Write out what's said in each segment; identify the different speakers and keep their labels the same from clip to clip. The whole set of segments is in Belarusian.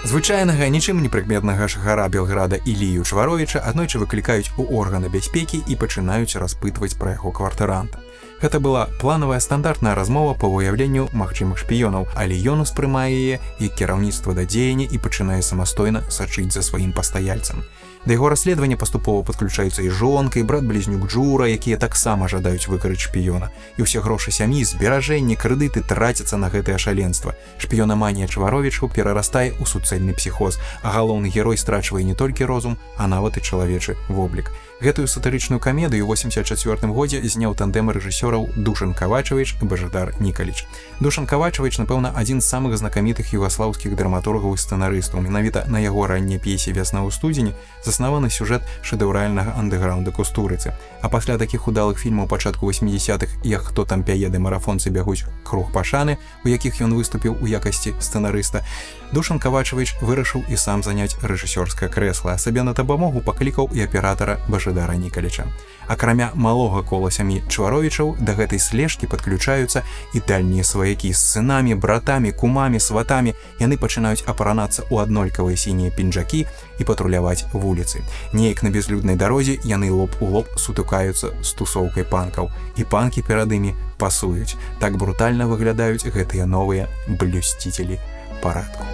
Speaker 1: Звычайнага, нічым не прыкметнага жыхара Белграда Ілію Чваровіча аднойчы выклікаюць у органы бяспекі і пачынаюць распытваць пра яго кватаранта. Гэта была планавая стандартная размова па выяўленню магчымых шпіёнаў, але ён успрымае яе як кіраўніцтва да дзеяння і пачынае самастойна сачыць за сваім пастаяльцам. Да яго расследавання паступова падключаюцца і жонка, і брат-блізнюк Джура, якія таксама жадаюць выкарыць шпіёна. І ўсе грошы сям'і, зберажэнні, крэдыты трацяцца на гэтае шаленства. Шпіёнаманія Чваровічу перарастае ў суцэльны псіхоз, а галоўны герой страчвае не толькі розум, а нават і чалавечы воблік. Гэтую сатырычную камедыю ў 84 годзе зняў тандэм рэжысёраў Душан Кавачавіч і Бажыдар Нікаліч. Душан Кавачавіч, напэўна, адзін з самых знакамітых югаслаўскіх драматургаў і сцэнарыстаў. Менавіта на яго ранняй п'есе «Вясна ў студзені» заснаваны сюжэт шэдэўральнага андэграунда Кустурыцы. А пасля такіх удалых фільмаў пачатку 80-х, як «Хто там пяе, ды марафонцы бягуць круг пашаны», у якіх ён выступіў у якасці сцэнарыста, Душан Кавачавіч вырашыў і сам заняць рэжысёрскае крэсла, а сабе на дапамогу паклікаў і аператара Бажыдара Нікаліча. Акрамя малога кола сям'і Чваровічаў, да гэтай слежкі падключаюцца і дальнія сваякі з сынамі, братамі, кумамі, сватамі. Яны пачынаюць апранацца ў аднолькавыя сінія пінжакі і патруляваць вуліцы. Неяк на безлюднай дарозе яны лоб у лоб сутыкаюцца з тусоўкай панкаў, і панкі перад імі пасуюць. Так брутальна выглядаюць гэтыя новыя блюсцителі парадку.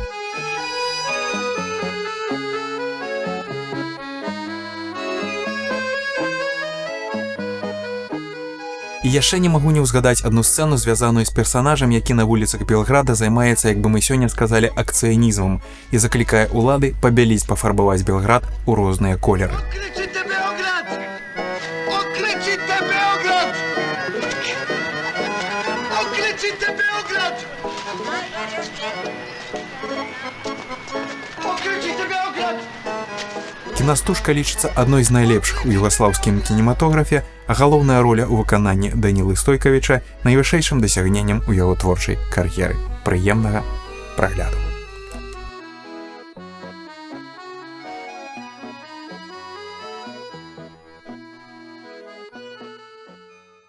Speaker 1: І яшчэ не магу не ўзгадаць адну сцэну, звязаную з персанажам, які на вуліцах Белграда займаецца, як бы мы сёння сказалі, акцыянізмам і заклікае ўлады пабяліць, пафарбаваць Белград у розныя колеры. Кінастужка лічыцца адной з найлепшых у югаслаўскім кінематографе, а галоўная роля ў выкананні Данілы Стойкавіча найвышэйшым дасягненнем у яго творчай кар'еры. Прыемнага прагляду.